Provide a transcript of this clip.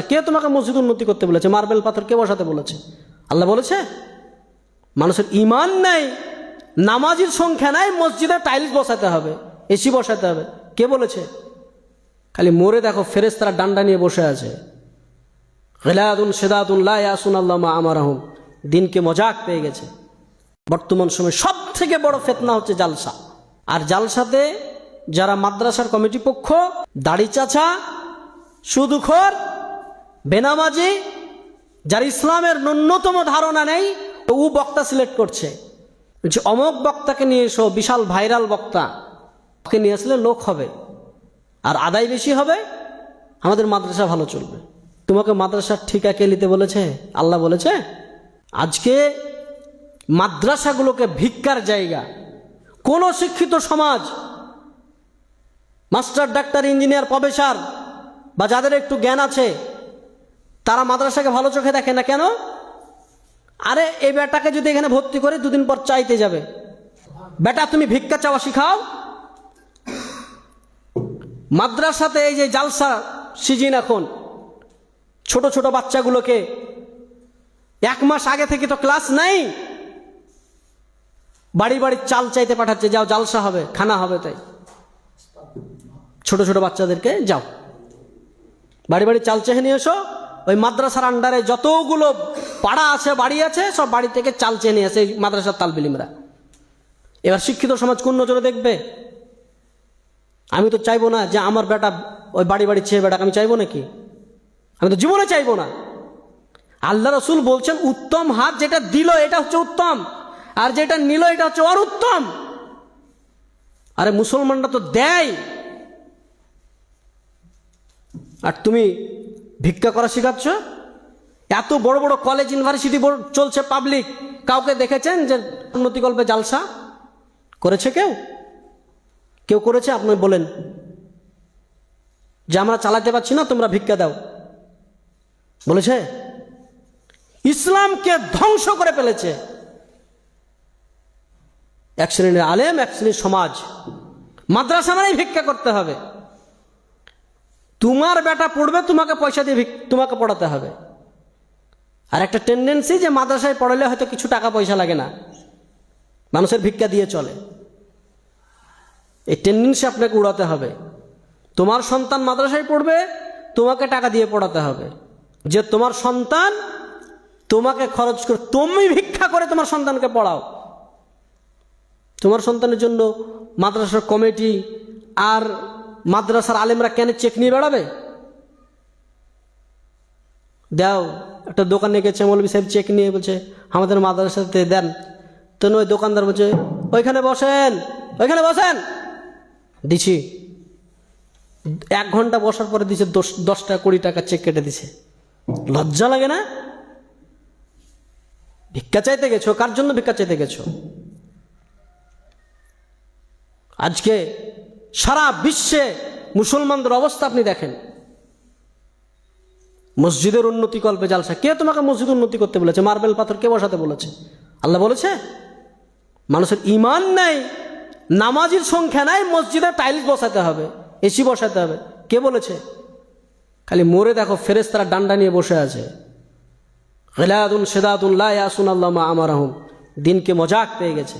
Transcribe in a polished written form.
কে তোমাকে মসজিদ উন্নতি করতে বলেছে? মার্বেল পাথর কে বসাতে বলেছে? আল্লাহ বলেছে? মানুষের ইমান নেই, নামাজির সংখ্যা নাই, মসজিদে টাইলস বসাতে হবে, এসি বসাতে হবে, কে বলেছে? খালি মোরে দেখো, ফেরেশতারা ডান্ডা নিয়ে বসে আছে। গিলাদুন শিদাদুন লা ইয়াসুনাল্লাহ মা আমারাহুম। দিনকে মজাক পেয়ে গেছে। বর্তমান সময়ে সব থেকে বড় ফিতনা হচ্ছে জালসা। আর জালসাতে যারা মাদ্রাসার কমিটি পক্ষ, দাড়ি চাচা, সুদখোর, বেনামাজি, যার ইসলামের ন্যূনতম ধারণা নেই, ও বক্তা সিলেক্ট করছে যে অমুক বক্তাকে নিয়ে এসো, বিশাল ভাইরাল বক্তা, ওকে নিয়ে আসলে লোক হবে আর আদায় বেশি হবে, আমাদের মাদ্রাসা ভালো চলবে। তোমাকে মাদ্রাসার ঠিকা কে নিতে বলেছে? আল্লাহ বলেছে? আজকে মাদ্রাসাগুলোকে ভিক্ষার জায়গা। কোন শিক্ষিত সমাজ, মাস্টার, ডাক্তার, ইঞ্জিনিয়ার, প্রফেসর বা যাদের একটু জ্ঞান আছে, তারা মাদ্রাসাকে ভালো চোখে দেখে না। কেন? আরে এই বেটাকে যদি এখানে ভর্তি করে দুদিন পর চাইতে যাবে। বেটা তুমি ভিক্ষা চাওয়া শিখাও। মাদ্রাসাতে এই যে জালসা সিজন, এখন ছোট ছোট বাচ্চাগুলোকে 1 মাস আগে থেকে তো ক্লাস নাই, বাড়ি বাড়ি চাল চাইতে পাঠাচ্ছে, যাও জালসা হবে, খানা হবে। তাই ছোট ছোট বাচ্চাদেরকে যাও বাড়ি বাড়ি চাল চেয়ে নিয়ে এসো। ওই মাদ্রাসার আন্ডারে যতগুলো পাড়া আছে, বাড়ি আছে, সব বাড়ি থেকে চাল চেয়ে নিয়ে আসে মাদ্রাসার তালবিলিমরা। এবার শিক্ষিত সমাজ কোন নজরে দেখবে? আমি তো চাইবো না যে আমার বেটা ওই বাড়ি বাড়ি চেয়ে বেটাকে আমি চাইবো নাকি? আমি তো জীবনে চাইবো না। আল্লাহ রসুল বলছেন, উত্তম হাত যেটা দিল এটা হচ্ছে উত্তম, আর যেটা নিল এটা হচ্ছে আর উত্তম। আরে মুসলমানরা তো দেয়, আর তুমি ভিক্ষা করা শিখাচ্ছ। এত বড় বড় কলেজ, ইউনিভার্সিটি চলছে পাবলিক, কাউকে দেখেছেন যে উন্নতিকল্পে জালসা করেছে? কেউ কেউ করেছে? আপনি বলেন যে আমরা চালাতে পারছি না, তোমরা ভিক্ষা দাও, বলেছে? ইসলামকে ধ্বংস করে ফেলেছে এক শ্রেণীর আলেম, এক শ্রেণীর সমাজ। মাদ্রাসা মানেই ভিক্ষা করতে হবে। তোমার বেটা পড়বে, তোমাকে পয়সা দিয়ে তোমাকে পড়াতে হবে। আর একটা টেন্ডেন্সি যে মাদ্রাসায় পড়ালে হয়তো কিছু টাকা পয়সা লাগে না, মানুষের ভিক্ষা দিয়ে চলে। এই টেন্ডেন্সি আপনাকে উড়াতে হবে। তোমার সন্তান মাদ্রাসায় পড়বে, তোমাকে টাকা দিয়ে পড়াতে হবে। যে তোমার সন্তান তোমাকে খরচ করে, তুমি ভিক্ষা করে তোমার সন্তানকে পড়াও। তোমার সন্তানের জন্য মাদ্রাসার কমিটি আর মাদ্রাসার আলেমরা কেন চেক নিয়ে বেড়াবে? দাও, একটা দোকানে গেছে, মৌলভী সাহেব চেক নিয়ে বলছে আমাদের মাদ্রাসাতে দেন। তো ওই দোকানদার বলছে ওইখানে বসেন, ওইখানে বসেন, দিছি। 1 ঘন্টা বসার পরে দিছে 10 টাকা 20 টাকা চেক কেটে দিছে। লজ্জা লাগে না? ভিক্ষা চাইতে গেছো, কার জন্য ভিক্ষা চাইতে গেছো? আজকে সারা বিশ্বে মুসলমানদের অবস্থা আপনি দেখেন। মসজিদের উন্নতি কল্পে জালসা। কে তোমাকে মসজিদ উন্নতি করতে বলেছে? মার্বেল পাথর কে বসাতে বলেছে? আল্লাহ বলেছে? মানুষের ইমান নেই, নামাজির সংখ্যা নাই, মসজিদে টাইলস বসাতে হবে, এসি বসাতে হবে, কে বলেছে? খালি মোরে দেখো, ফেরেশতারা ডান্ডা নিয়ে বসে আছে। গিলাদুন শিদাদুন লা ইয়াসুনাল্লাহ মা আমারাহুম। দিনকে মজাক পেয়ে গেছে।